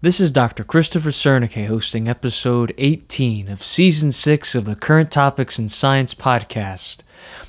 This is Dr. Christopher Sernaque hosting episode 18 of season 6 of the Current Topics in Science podcast.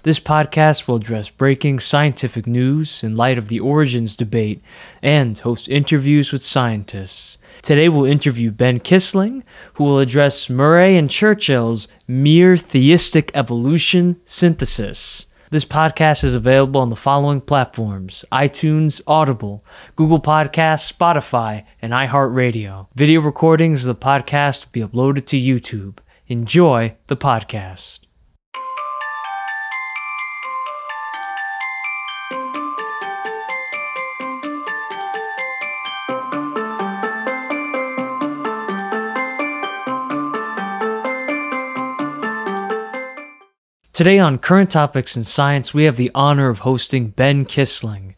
This podcast will address breaking scientific news in light of the origins debate and host interviews with scientists. Today we'll interview Ben Kissling, who will address Murray and Churchill's Mere Theistic Evolution synthesis. This podcast is available on the following platforms: iTunes, Audible, Google Podcasts, Spotify, and iHeartRadio. Video recordings of the podcast will be uploaded to YouTube. Enjoy the podcast. Today on Current Topics in Science, we have the honor of hosting Ben Kissling.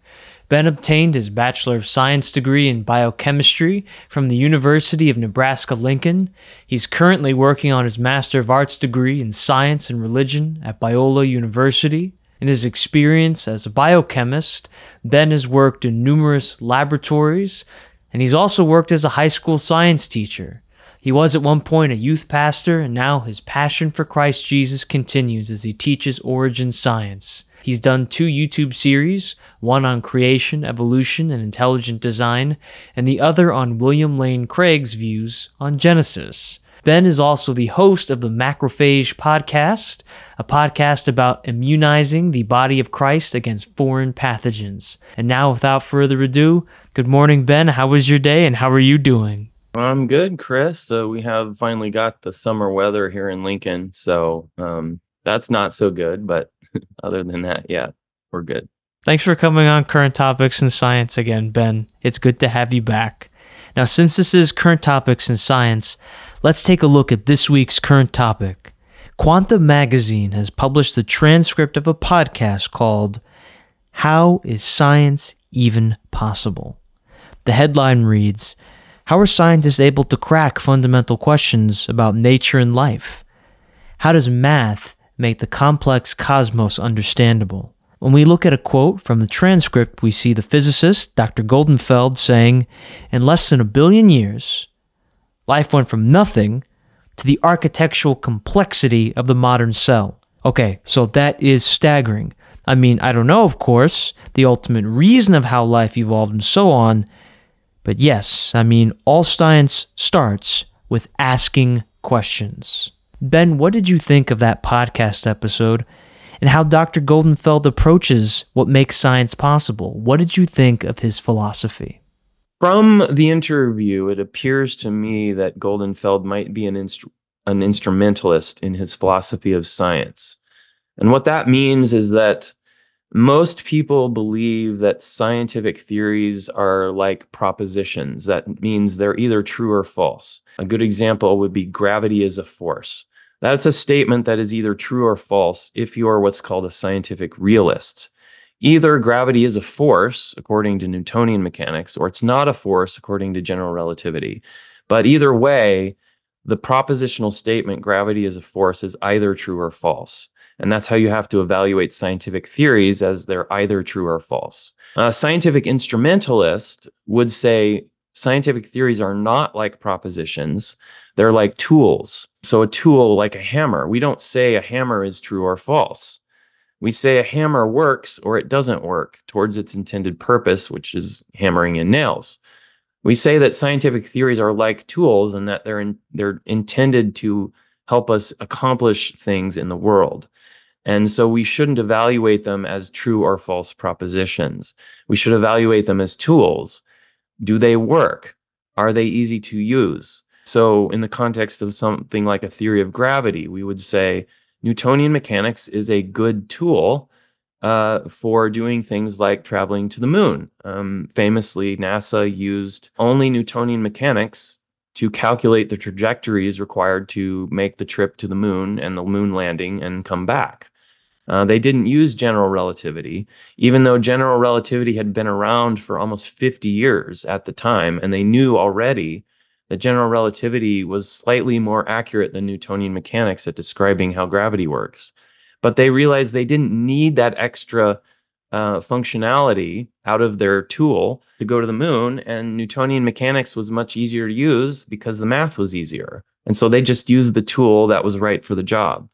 Ben obtained his Bachelor of Science degree in Biochemistry from the University of Nebraska-Lincoln. He's currently working on his Master of Arts degree in Science and Religion at Biola University. In his experience as a biochemist, Ben has worked in numerous laboratories, and he's also worked as a high school science teacher. He was at one point a youth pastor, and now his passion for Christ Jesus continues as he teaches origin science. He's done 2 YouTube series, one on creation, evolution, and intelligent design, and the other on William Lane Craig's views on Genesis. Ben is also the host of the Macrophage podcast, a podcast about immunizing the body of Christ against foreign pathogens. And now, without further ado, good morning, Ben. How was your day, and how are you doing? I'm good, Chris. We have finally got the summer weather here in Lincoln, so that's not so good, but other than that, yeah, we're good. Thanks for coming on Current Topics in Science again, Ben. It's good to have you back. Now, since this is Current Topics in Science, let's take a look at this week's current topic. Quantum Magazine has published the transcript of a podcast called How is Science Even Possible? The headline reads, how are scientists able to crack fundamental questions about nature and life? How does math make the complex cosmos understandable? When we look at a quote from the transcript, we see the physicist, Dr. Goldenfeld, saying, in less than 1 billion years, life went from nothing to the architectural complexity of the modern cell. Okay, so that is staggering. I mean, I don't know, of course, the ultimate reason of how life evolved and so on, but yes, I mean, all science starts with asking questions. Ben, what did you think of that podcast episode and how Dr. Goldenfeld approaches what makes science possible? What did you think of his philosophy? From the interview, it appears to me that Goldenfeld might be an instrumentalist in his philosophy of science. And what that means is that most people believe that scientific theories are like propositions. That means they're either true or false. A good example would be gravity is a force. That's a statement that is either true or false if you are what's called a scientific realist. Either gravity is a force, according to Newtonian mechanics, or it's not a force, according to general relativity. But either way, the propositional statement, gravity is a force, is either true or false. And that's how you have to evaluate scientific theories, as they're either true or false. A scientific instrumentalist would say scientific theories are not like propositions. They're like tools. So a tool, like a hammer, we don't say a hammer is true or false. We say a hammer works or it doesn't work towards its intended purpose, which is hammering in nails. We say that scientific theories are like tools and that they're intended to help us accomplish things in the world. And so we shouldn't evaluate them as true or false propositions. We should evaluate them as tools. Do they work? Are they easy to use? So in the context of something like a theory of gravity, we would say Newtonian mechanics is a good tool for doing things like traveling to the moon. Famously, NASA used only Newtonian mechanics to calculate the trajectories required to make the trip to the moon and the moon landing and come back. They didn't use general relativity, even though general relativity had been around for almost 50 years at the time, and they knew already that general relativity was slightly more accurate than Newtonian mechanics at describing how gravity works. But they realized they didn't need that extra functionality out of their tool to go to the moon, and Newtonian mechanics was much easier to use because the math was easier. And so they just used the tool that was right for the job.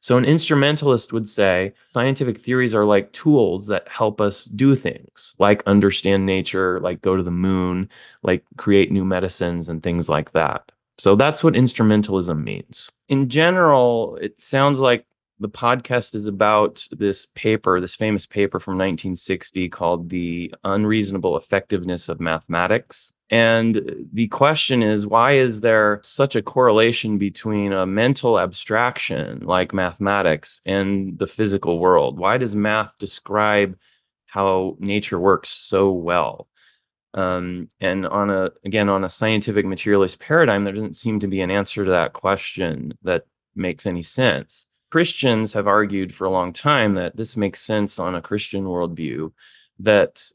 So an instrumentalist would say scientific theories are like tools that help us do things, like understand nature, like go to the moon, like create new medicines and things like that. So that's what instrumentalism means. In general, it sounds like the podcast is about this paper, this famous paper from 1960 called The Unreasonable Effectiveness of Mathematics. And the question is, why is there such a correlation between a mental abstraction like mathematics and the physical world? Why does math describe how nature works so well? And on a scientific materialist paradigm, there doesn't seem to be an answer to that question that makes any sense. Christians have argued for a long time that this makes sense on a Christian worldview, that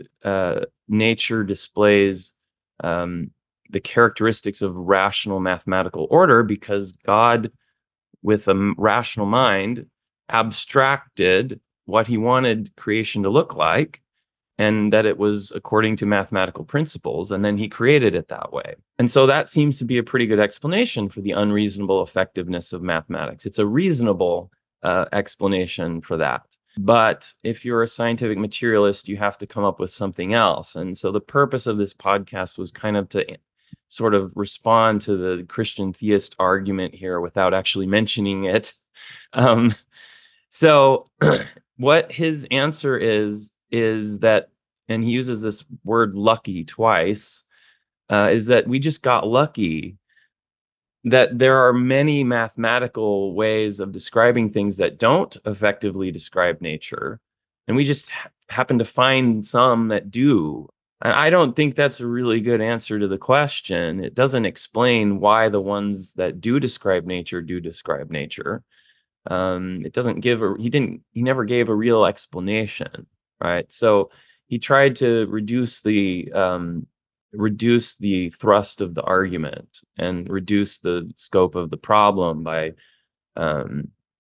nature displays the characteristics of rational mathematical order because God, with a rational mind, abstracted what he wanted creation to look like, and that it was according to mathematical principles, and then he created it that way. And so that seems to be a pretty good explanation for the unreasonable effectiveness of mathematics. It's a reasonable explanation for that. But if you're a scientific materialist, you have to come up with something else. And so the purpose of this podcast was kind of to sort of respond to the Christian theist argument here without actually mentioning it. So what his answer is that, and he uses this word lucky twice, is that we just got lucky, that there are many mathematical ways of describing things that don't effectively describe nature, and we just happen to find some that do. And I don't think that's a really good answer to the question. It doesn't explain why the ones that do describe nature do describe nature. It doesn't give he never gave a real explanation, right? So he tried to reduce the thrust of the argument and reduce the scope of the problem by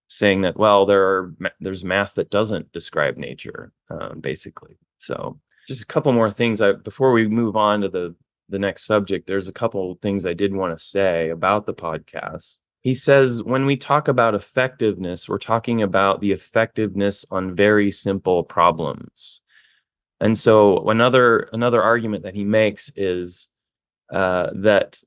saying that, well, there's math that doesn't describe nature, basically. So just a couple more things before we move on to the next subject. There's a couple things I did want to say about the podcast. He says, when we talk about effectiveness, we're talking about the effectiveness on very simple problems. And so another argument that he makes is that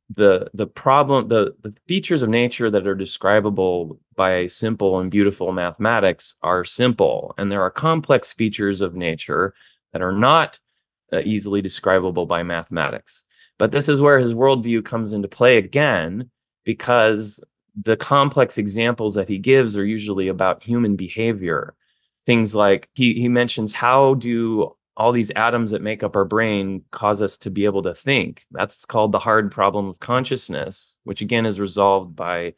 the features of nature that are describable by simple and beautiful mathematics are simple, and there are complex features of nature that are not easily describable by mathematics. But this is where his worldview comes into play again, because the complex examples that he gives are usually about human behavior. Things like he mentions, how do all these atoms that make up our brain cause us to be able to think? That's called the hard problem of consciousness, which again is resolved by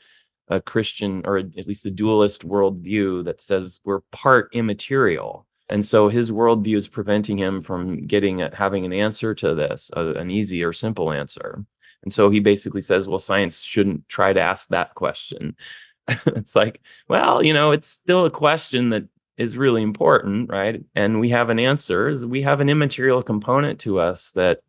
a Christian, or at least a dualist worldview that says we're part immaterial. And so his worldview is preventing him from having an answer to this, an easy or simple answer. And so he basically says, well, science shouldn't try to ask that question. It's like, well, it's still a question that is really important, right? And we have an answer. We have an immaterial component to us that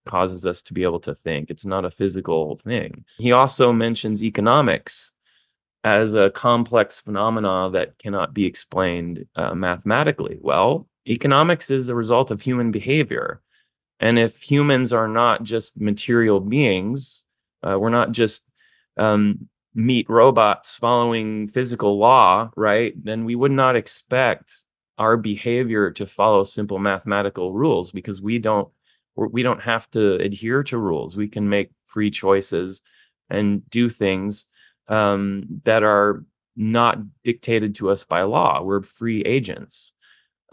causes us to be able to think. It's not a physical thing. He also mentions economics as a complex phenomena that cannot be explained mathematically. Well, economics is a result of human behavior. And if humans are not just material beings, we're not just meat robots following physical law, right? Then we would not expect our behavior to follow simple mathematical rules, because we don't have to adhere to rules. We can make free choices and do things that are not dictated to us by law. We're free agents.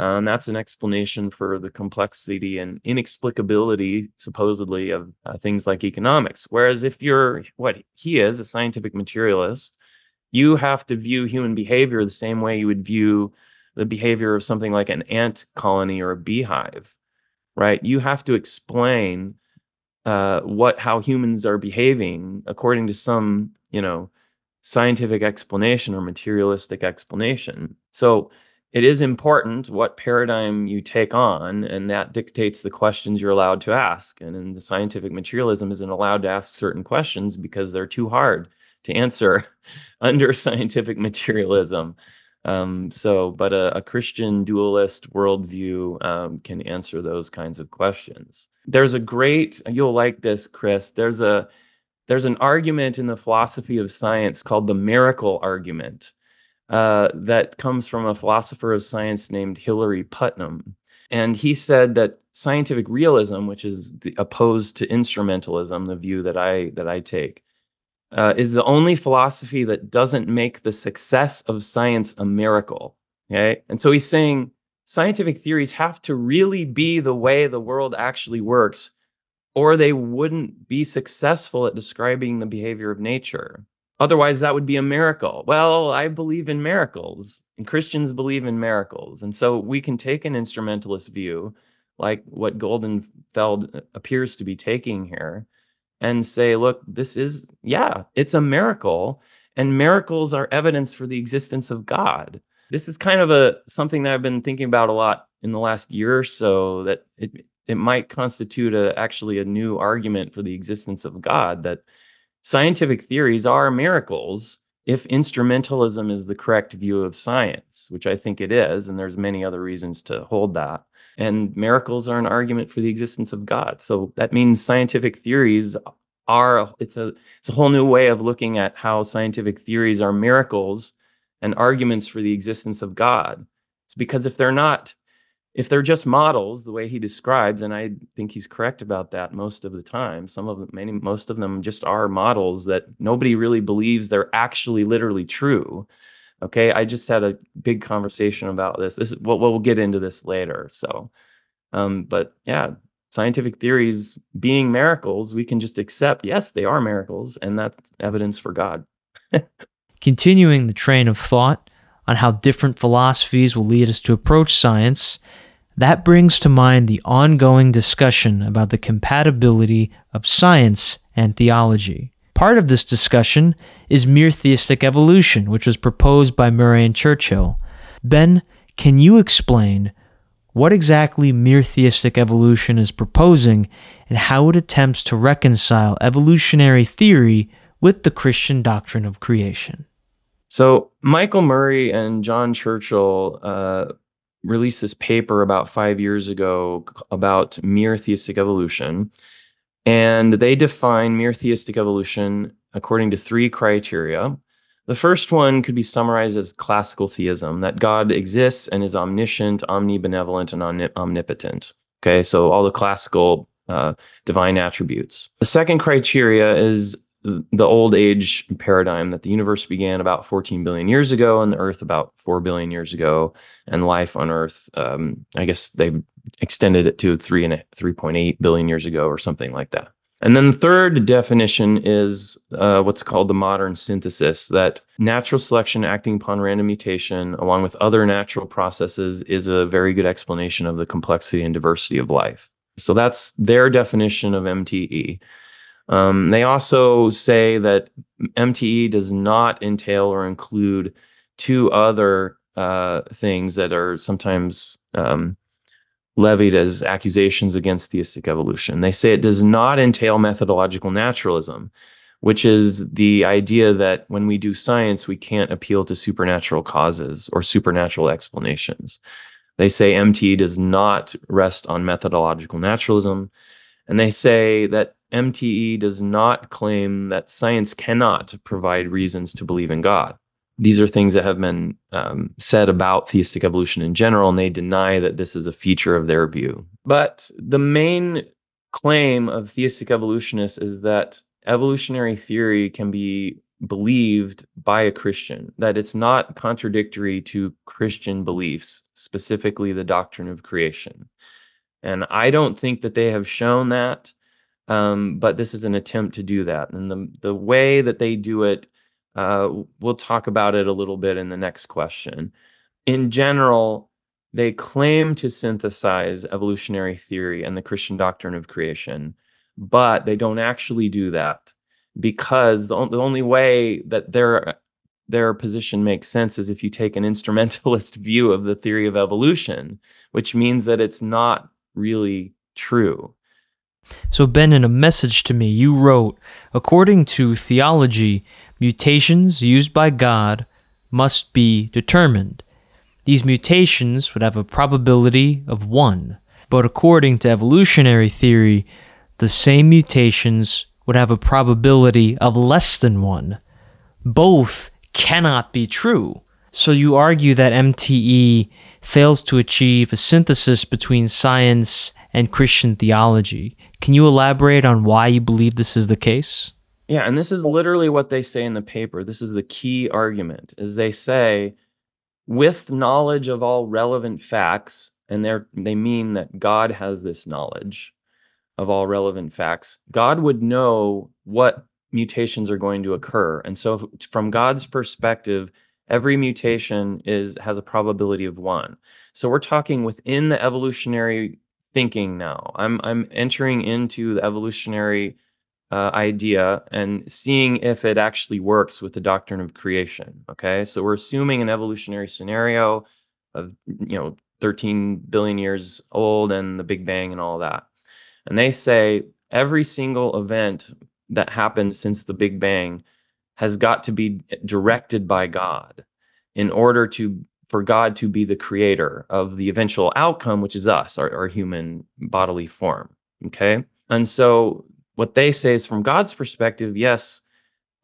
And that's an explanation for the complexity and inexplicability, supposedly, of things like economics. Whereas if you're what he is, a scientific materialist, you have to view human behavior the same way you would view the behavior of something like an ant colony or a beehive, right? You have to explain how humans are behaving according to some, scientific explanation or materialistic explanation. So it is important what paradigm you take on, and that dictates the questions you're allowed to ask. And in the scientific materialism isn't allowed to ask certain questions because they're too hard to answer under scientific materialism. But a Christian dualist worldview can answer those kinds of questions. There's a great, you'll like this, Chris. There's an argument in the philosophy of science called the miracle argument that comes from a philosopher of science named Hilary Putnam. And he said that scientific realism, which is opposed to instrumentalism, the view that I take, is the only philosophy that doesn't make the success of science a miracle. Okay, and so he's saying scientific theories have to really be the way the world actually works, or they wouldn't be successful at describing the behavior of nature. Otherwise, that would be a miracle. Well, I believe in miracles, and Christians believe in miracles. And so we can take an instrumentalist view, like what Goldenfeld appears to be taking here, and say, look, it's a miracle, and miracles are evidence for the existence of God. This is kind of something that I've been thinking about a lot in the last year or so, that it might constitute actually a new argument for the existence of God, that scientific theories are miracles if instrumentalism is the correct view of science, which I think it is, and there's many other reasons to hold that. And miracles are an argument for the existence of God. So that means scientific theories it's a whole new way of looking at how scientific theories are miracles and arguments for the existence of God. It's because if they're just models, the way he describes, and I think he's correct about that most of the time, most of them just are models that nobody really believes they're actually literally true. Okay, I just had a big conversation about this. We'll get into this later. So, but yeah, scientific theories being miracles, we can just accept, yes, they are miracles, and that's evidence for God. Continuing the train of thought on how different philosophies will lead us to approach science, that brings to mind the ongoing discussion about the compatibility of science and theology. Part of this discussion is Mere Theistic Evolution, which was proposed by Murray and Churchill. Ben, can you explain what exactly Mere Theistic Evolution is proposing and how it attempts to reconcile evolutionary theory with the Christian doctrine of creation? So Michael Murray and John Churchill released this paper about 5 years ago about Mere Theistic Evolution. And they define Mere Theistic Evolution according to 3 criteria. The first one could be summarized as classical theism, that God exists and is omniscient, omnibenevolent, and omnipotent. Okay, so all the classical divine attributes. The second criteria is the old age paradigm, that the universe began about 14 billion years ago and the earth about 4 billion years ago, and life on earth, I guess they extended it to 3.8 billion years ago or something like that. And then the third definition is what's called the modern synthesis, that natural selection acting upon random mutation along with other natural processes is a very good explanation of the complexity and diversity of life. So that's their definition of MTE. They also say that MTE does not entail or include 2 other things that are sometimes levied as accusations against theistic evolution. They say it does not entail methodological naturalism, which is the idea that when we do science, we can't appeal to supernatural causes or supernatural explanations. They say MTE does not rest on methodological naturalism, and they say that MTE does not claim that science cannot provide reasons to believe in God. These are things that have been said about theistic evolution in general, and they deny that this is a feature of their view. But the main claim of theistic evolutionists is that evolutionary theory can be believed by a Christian, that it's not contradictory to Christian beliefs, specifically the doctrine of creation. And I don't think that they have shown that, but this is an attempt to do that. And the way that they do it, we'll talk about it a little bit in the next question. In general, they claim to synthesize evolutionary theory and the Christian doctrine of creation, but they don't actually do that, because the only way that they're their position makes sense is if you take an instrumentalist view of the theory of evolution, which means that it's not really true. So, Ben, in a message to me, you wrote, according to theology, mutations used by God must be determined. These mutations would have a probability of 1, but according to evolutionary theory, the same mutations would have a probability of less than 1. Both cannot be true. So you argue that MTE fails to achieve a synthesis between science and Christian theology. Can you elaborate on why you believe this is the case? Yeah, and this is literally what they say in the paper. This is the key argument, is they say, with knowledge of all relevant facts, and they mean that God has this knowledge of all relevant facts, God would know what mutations are going to occur. And so from God's perspective, every mutation has a probability of 1. So we're talking within the evolutionary thinking now. I'm entering into the evolutionary idea and seeing if it actually works with the doctrine of creation. Okay, so we're assuming an evolutionary scenario of 13 billion years old and the Big Bang and all that. And they say every single event that happened since the Big Bang has got to be directed by God in order for God to be the creator of the eventual outcome, which is us, our human bodily form. Okay, and so what they say is, from God's perspective, yes,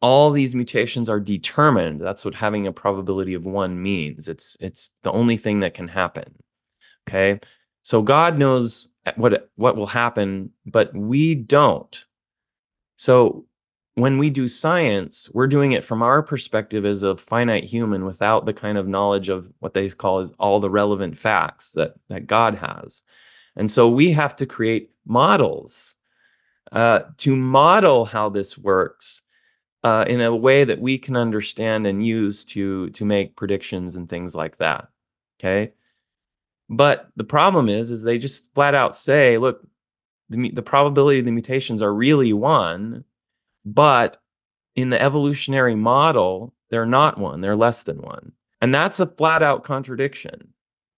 all these mutations are determined. That's what having a probability of 1 means. It's the only thing that can happen. Okay, so God knows what will happen, but we don't. So when we do science, we're doing it from our perspective as a finite human without the kind of knowledge of what they call is all the relevant facts that God has. And so we have to create models to model how this works in a way that we can understand and use to make predictions and things like that. Okay, but the problem is they just flat out say, look, the probability of the mutations are really 1, but in the evolutionary model, they're not 1, they're less than 1. And that's a flat out contradiction.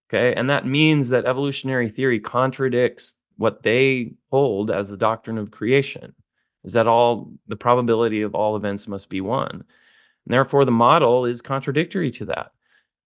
Okay, and that means that evolutionary theory contradicts what they hold as the doctrine of creation, is that the probability of all events must be 1. And therefore, the model is contradictory to that.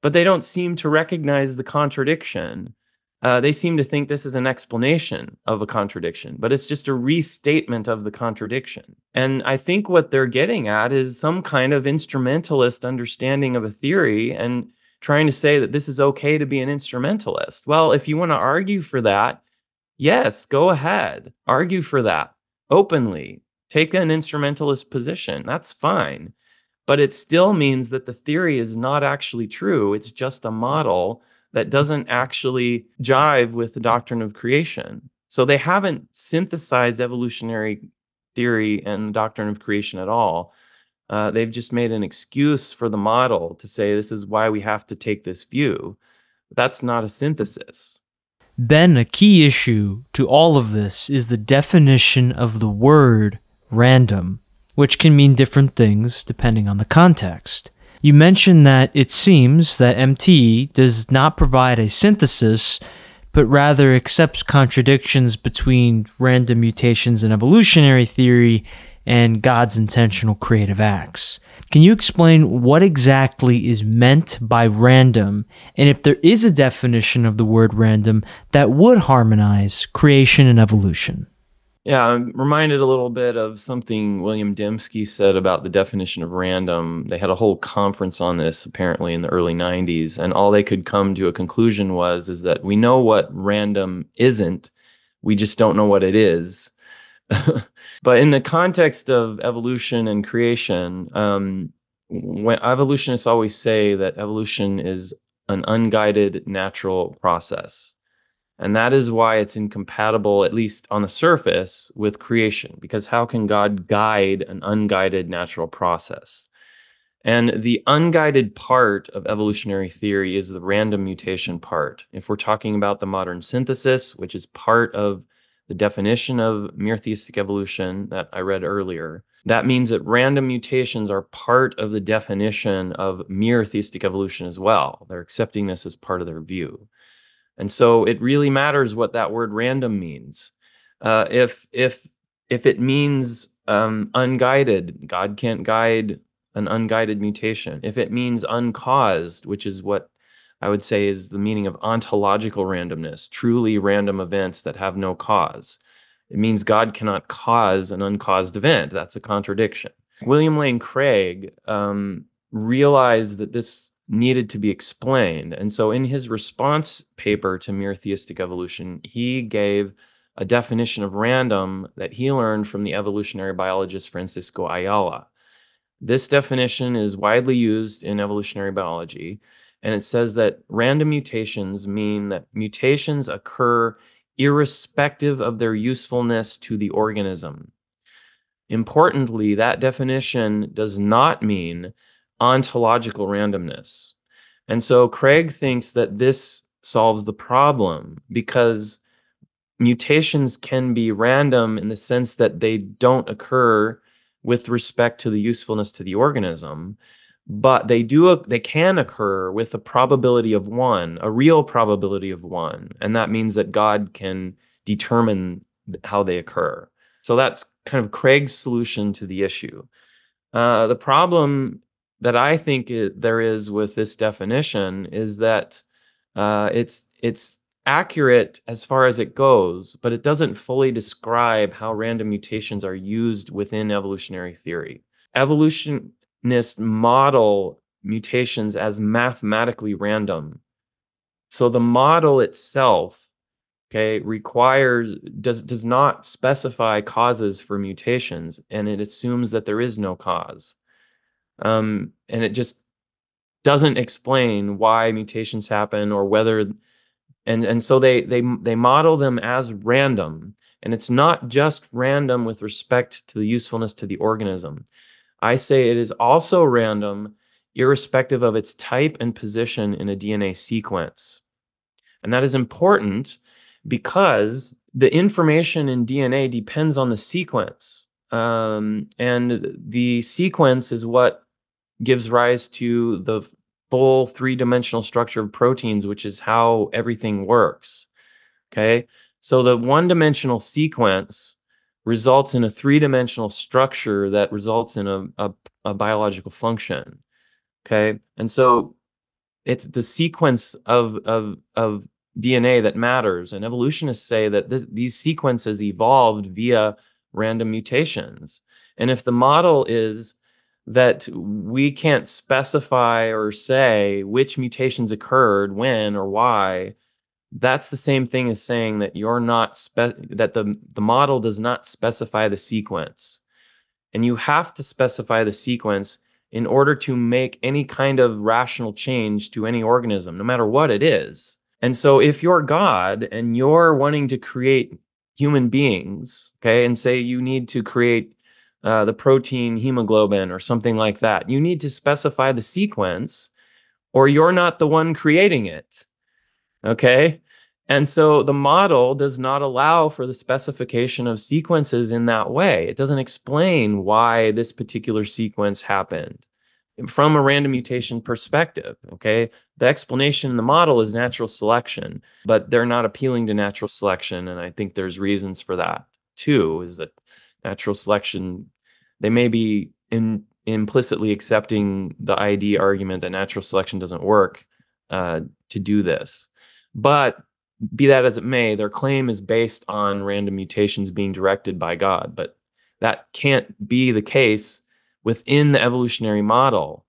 But they don't seem to recognize the contradiction. They seem to think this is an explanation of a contradiction, but it's just a restatement of the contradiction. And I think what they're getting at is some kind of instrumentalist understanding of a theory and trying to say that this is okay to be an instrumentalist. Well, if you want to argue for that, yes, go ahead. Argue for that openly. Take an instrumentalist position. That's fine. But it still means that the theory is not actually true. It's just a model that doesn't actually jive with the doctrine of creation. So they haven't synthesized evolutionary theory and the doctrine of creation at all. They've just made an excuse for the model to say this is why we have to take this view. That's not a synthesis. Ben, a key issue to all of this is the definition of the word random, which can mean different things depending on the context. You mentioned that it seems that MTE does not provide a synthesis, but rather accepts contradictions between random mutations in evolutionary theory and God's intentional creative acts. Can you explain what exactly is meant by random, and if there is a definition of the word random that would harmonize creation and evolution? Yeah, I'm reminded a little bit of something William Dembski said about the definition of random. They had a whole conference on this apparently in the early 90s, and all they could come to a conclusion is that we know what random isn't, we just don't know what it is. But in the context of evolution and creation, when evolutionists always say that evolution is an unguided natural process. And that is why it's incompatible, at least on the surface, with creation. Because how can God guide an unguided natural process? And the unguided part of evolutionary theory is the random mutation part. If we're talking about the modern synthesis, which is part of the definition of mere theistic evolution that I read earlier, that means that random mutations are part of the definition of mere theistic evolution as well. They're accepting this as part of their view. And so it really matters what that word random means. If it means unguided, God can't guide an unguided mutation. If it means uncaused, which is what I would say is the meaning of ontological randomness, truly random events that have no cause, it means God cannot cause an uncaused event. That's a contradiction. William Lane Craig realized that this needed to be explained. And so in his response paper to Mere Theistic Evolution, he gave a definition of random that he learned from the evolutionary biologist Francisco Ayala. This definition is widely used in evolutionary biology, and it says that random mutations mean that mutations occur irrespective of their usefulness to the organism. Importantly, that definition does not mean ontological randomness. And so Craig thinks that this solves the problem because mutations can be random in the sense that they don't occur with respect to the usefulness to the organism, but they can occur with a probability of 1, a real probability of 1, and that means that God can determine how they occur. So that's kind of Craig's solution to the issue. The problem that I think there is with this definition is that it's accurate as far as it goes, but it doesn't fully describe how random mutations are used within evolutionary theory. Evolutionists model mutations as mathematically random. So the model itself, okay, does not specify causes for mutations, and it assumes that there is no cause. And it just doesn't explain why mutations happen or whether, and so they model them as random, and it's not just random with respect to the usefulness to the organism. I say it is also random irrespective of its type and position in a DNA sequence. And that is important because the information in DNA depends on the sequence. And the sequence is what gives rise to the full three-dimensional structure of proteins, which is how everything works. Okay, so the one-dimensional sequence results in a three-dimensional structure that results in a biological function. Okay, and so it's the sequence of DNA that matters, and evolutionists say that these sequences evolved via random mutations. And if the model is that we can't specify or say which mutations occurred when or why, that's the same thing as saying that that the model does not specify the sequence. And you have to specify the sequence in order to make any kind of rational change to any organism, no matter what it is. And so if you're God and you're wanting to create human beings, okay, and say you need to create the protein hemoglobin or something like that, you need to specify the sequence or you're not the one creating it, okay? And so the model does not allow for the specification of sequences in that way. It doesn't explain why this particular sequence happened from a random mutation perspective, okay? The explanation in the model is natural selection, but they're not appealing to natural selection, and I think there's reasons for that too, is that natural selection, they may be implicitly accepting the ID argument that natural selection doesn't work to do this. But be that as it may, their claim is based on random mutations being directed by God, but that can't be the case within the evolutionary model.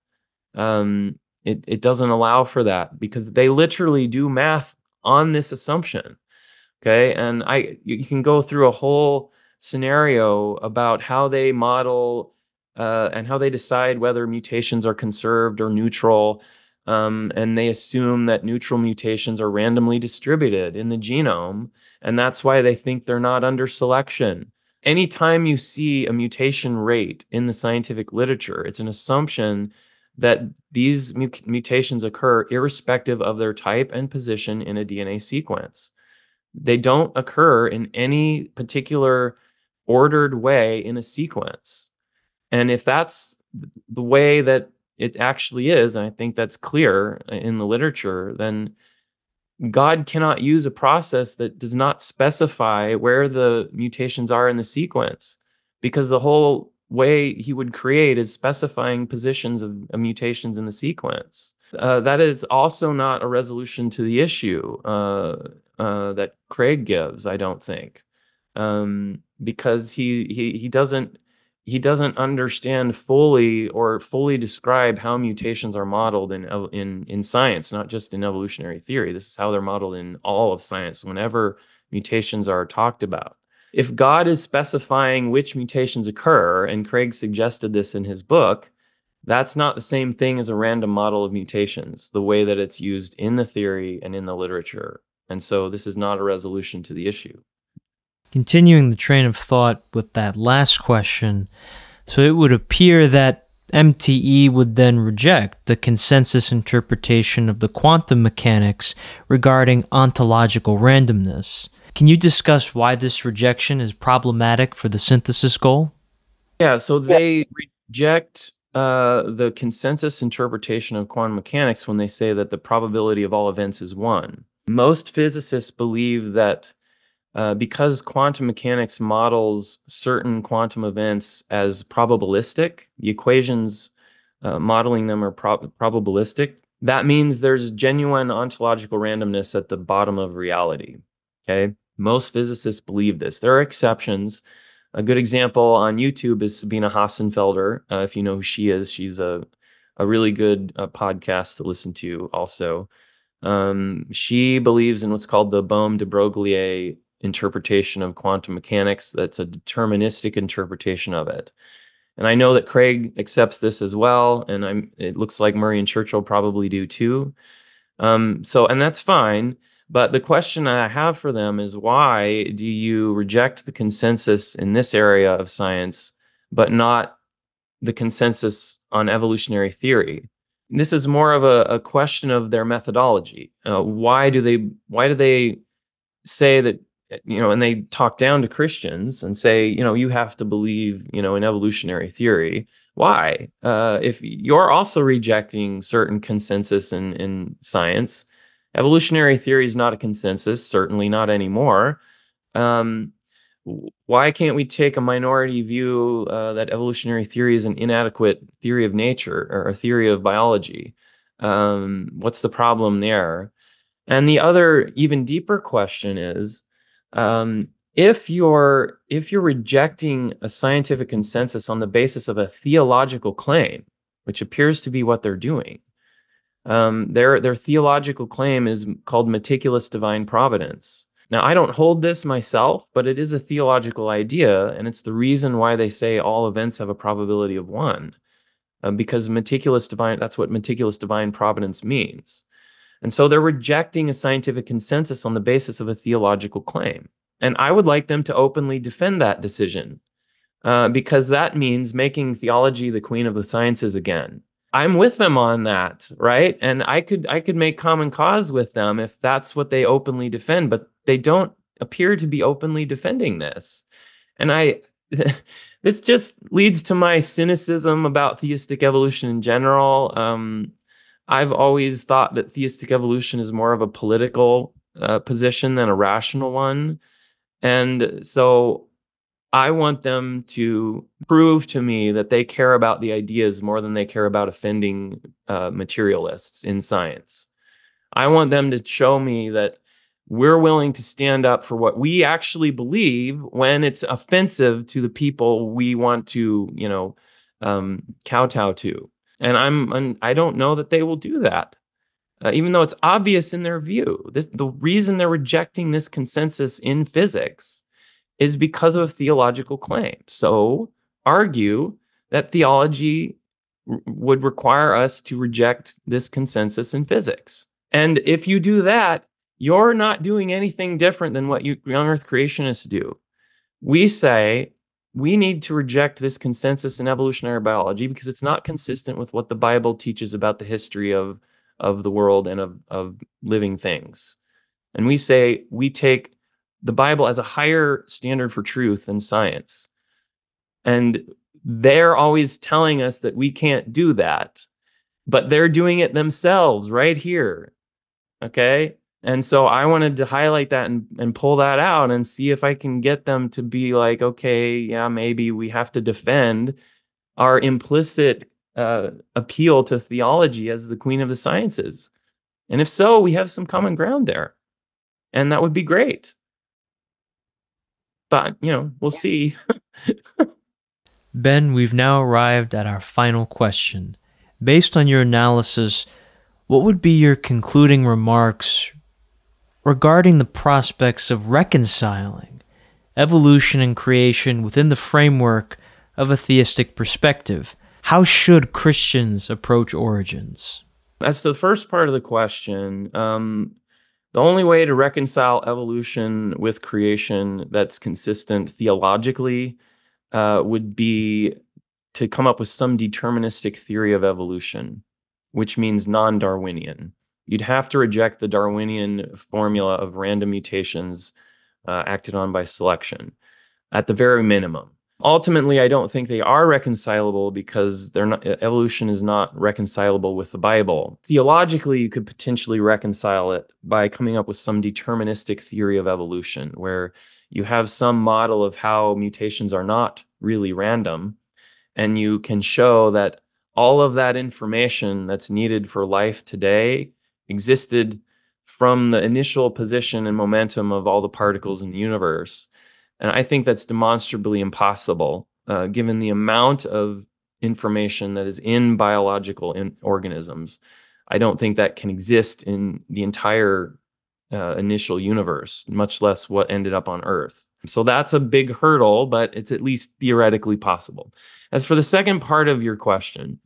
It doesn't allow for that because they literally do math on this assumption. Okay, and you can go through a whole scenario about how they model and how they decide whether mutations are conserved or neutral. And they assume that neutral mutations are randomly distributed in the genome, and that's why they think they're not under selection. Anytime you see a mutation rate in the scientific literature, it's an assumption that these mutations occur irrespective of their type and position in a DNA sequence. They don't occur in any particular ordered way in a sequence. And if that's the way that it actually is, and I think that's clear in the literature, then God cannot use a process that does not specify where the mutations are in the sequence, because the whole way he would create is specifying positions of mutations in the sequence. That is also not a resolution to the issue that Craig gives, I don't think, because he doesn't understand fully or fully describe how mutations are modeled in science, not just in evolutionary theory. This is how they're modeled in all of science whenever mutations are talked about. If God is specifying which mutations occur, and Craig suggested this in his book, that's not the same thing as a random model of mutations, the way that it's used in the theory and in the literature. And so this is not a resolution to the issue. Continuing the train of thought with that last question, so it would appear that MTE would then reject the consensus interpretation of the quantum mechanics regarding ontological randomness. Can you discuss why this rejection is problematic for the synthesis goal? Yeah, so they reject the consensus interpretation of quantum mechanics when they say that the probability of all events is 1. Most physicists believe that because quantum mechanics models certain quantum events as probabilistic, the equations modeling them are probabilistic, that means there's genuine ontological randomness at the bottom of reality. Okay? Most physicists believe this. There are exceptions. A good example on YouTube is Sabine Hassenfelder. If you know who she is, she's a really good podcast to listen to also. She believes in what's called the Bohm-de Broglie interpretation of quantum mechanics. That's a deterministic interpretation of it. And I know that Craig accepts this as well, and it looks like Murray and Churchill probably do too. And that's fine. But the question I have for them is, why do you reject the consensus in this area of science, but not the consensus on evolutionary theory? This is more of a question of their methodology. Why do they say that, and they talk down to Christians and say, you have to believe, in evolutionary theory. Why? If you're also rejecting certain consensus in science, evolutionary theory is not a consensus, certainly not anymore. Why can't we take a minority view that evolutionary theory is an inadequate theory of nature or a theory of biology? What's the problem there? And the other, even deeper question is, if you're rejecting a scientific consensus on the basis of a theological claim, which appears to be what they're doing, their theological claim is called meticulous divine providence. Now, I don't hold this myself, but it is a theological idea, and it's the reason why they say all events have a probability of 1, because that's what meticulous divine providence means. And so they're rejecting a scientific consensus on the basis of a theological claim. And I would like them to openly defend that decision, because that means making theology the queen of the sciences again. I'm with them on that, right? And I could make common cause with them if that's what they openly defend, but they don't appear to be openly defending this. And this just leads to my cynicism about theistic evolution in general. I've always thought that theistic evolution is more of a political position than a rational one. And so I want them to prove to me that they care about the ideas more than they care about offending materialists in science. I want them to show me that we're willing to stand up for what we actually believe when it's offensive to the people we want to, kowtow to. And I don't know that they will do that, even though it's obvious in their view. The reason they're rejecting this consensus in physics is because of a theological claim. So argue that theology would require us to reject this consensus in physics. And if you do that, you're not doing anything different than what Young-Earth Creationists do. We say we need to reject this consensus in evolutionary biology because it's not consistent with what the Bible teaches about the history of the world and of living things. And we say we take the Bible as a higher standard for truth than science. And they're always telling us that we can't do that, but they're doing it themselves right here. Okay. And so I wanted to highlight that and pull that out and see if I can get them to be like, okay, yeah, maybe we have to defend our implicit appeal to theology as the queen of the sciences. And if so, we have some common ground there. And that would be great. But, we'll see. Ben, we've now arrived at our final question. Based on your analysis, what would be your concluding remarks regarding the prospects of reconciling evolution and creation within the framework of a theistic perspective? How should Christians approach origins? As to the first part of the question, the only way to reconcile evolution with creation that's consistent theologically would be to come up with some deterministic theory of evolution, which means non-Darwinian. You'd have to reject the Darwinian formula of random mutations acted on by selection at the very minimum. Ultimately, I don't think they are reconcilable because evolution is not reconcilable with the Bible. Theologically, you could potentially reconcile it by coming up with some deterministic theory of evolution, where you have some model of how mutations are not really random, and you can show that all of that information that's needed for life today existed from the initial position and momentum of all the particles in the universe. And I think that's demonstrably impossible, given the amount of information that is in biological organisms. I don't think that can exist in the entire initial universe, much less what ended up on Earth. So that's a big hurdle, but it's at least theoretically possible. As for the second part of your question,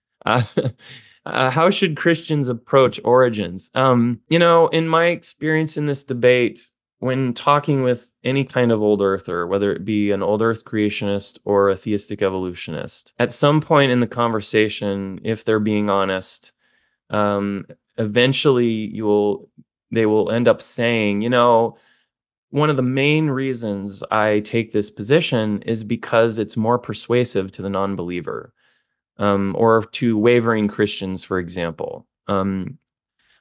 how should Christians approach origins? In my experience in this debate, when talking with any kind of old earther, whether it be an old earth creationist or a theistic evolutionist, at some point in the conversation, if they're being honest, eventually they will end up saying, one of the main reasons I take this position is because it's more persuasive to the non-believer, or to wavering Christians, for example.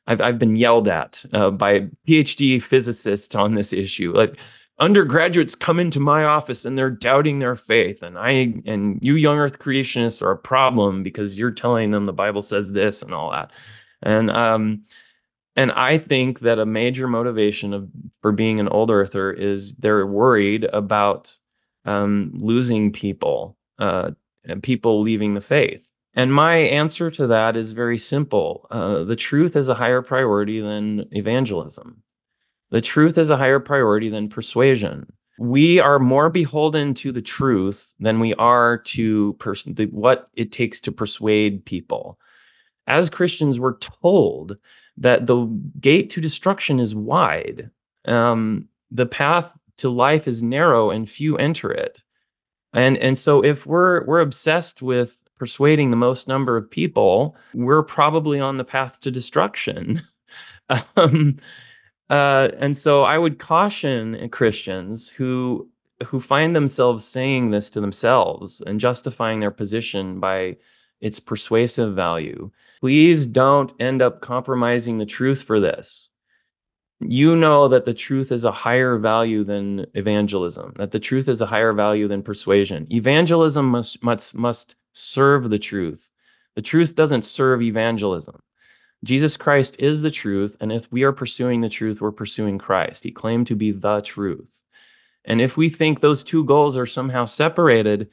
I've been yelled at by PhD physicists on this issue. Like, undergraduates come into my office and they're doubting their faith, and you young-earth creationists are a problem because you're telling them the Bible says this and all that. And I think that a major motivation for being an old earther is they're worried about losing people, and people leaving the faith. And my answer to that is very simple. The truth is a higher priority than evangelism. The truth is a higher priority than persuasion. We are more beholden to the truth than we are to what it takes to persuade people. As Christians, we're told that the gate to destruction is wide. The path to life is narrow and few enter it. And so if we're obsessed with persuading the most number of people, we're probably on the path to destruction. And so I would caution Christians who find themselves saying this to themselves and justifying their position by its persuasive value. Please don't end up compromising the truth for this. You know that the truth is a higher value than evangelism, that the truth is a higher value than persuasion. Evangelism must serve the truth. The truth doesn't serve evangelism. Jesus Christ is the truth, and if we are pursuing the truth, we're pursuing Christ. He claimed to be the truth. And if we think those two goals are somehow separated,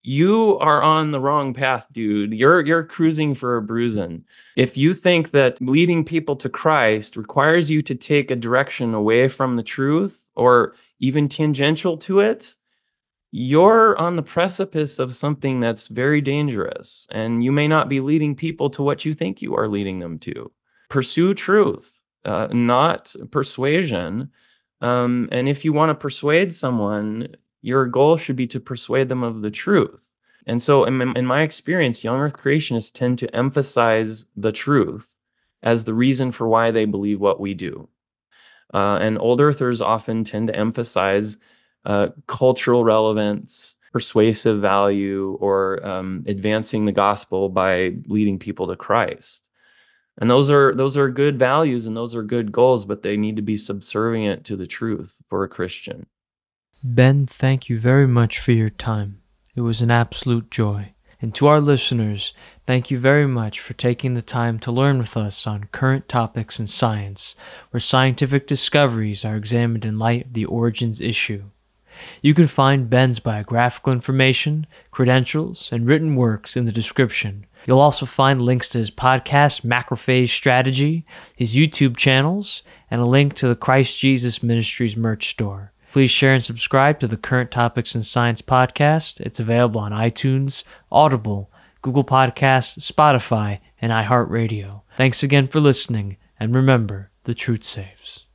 you are on the wrong path, dude. You're cruising for a bruising. If you think that leading people to Christ requires you to take a direction away from the truth or even tangential to it, you're on the precipice of something that's very dangerous, and you may not be leading people to what you think you are leading them to. Pursue truth, not persuasion. And if you want to persuade someone, your goal should be to persuade them of the truth. And so in my experience, young-earth creationists tend to emphasize the truth as the reason for why they believe what we do. And old earthers often tend to emphasize cultural relevance, persuasive value, or advancing the gospel by leading people to Christ. And those are good values and those are good goals, but they need to be subservient to the truth for a Christian. Ben, thank you very much for your time. It was an absolute joy. And to our listeners, thank you very much for taking the time to learn with us on current topics in science, where scientific discoveries are examined in light of the origins issue. You can find Ben's biographical information, credentials, and written works in the description. You'll also find links to his podcast, Macrophage Strategy, his YouTube channels, and a link to the Christ Jesus Ministries merch store. Please share and subscribe to the Current Topics in Science podcast. It's available on iTunes, Audible, Google Podcasts, Spotify, and iHeartRadio. Thanks again for listening, and remember, the truth saves.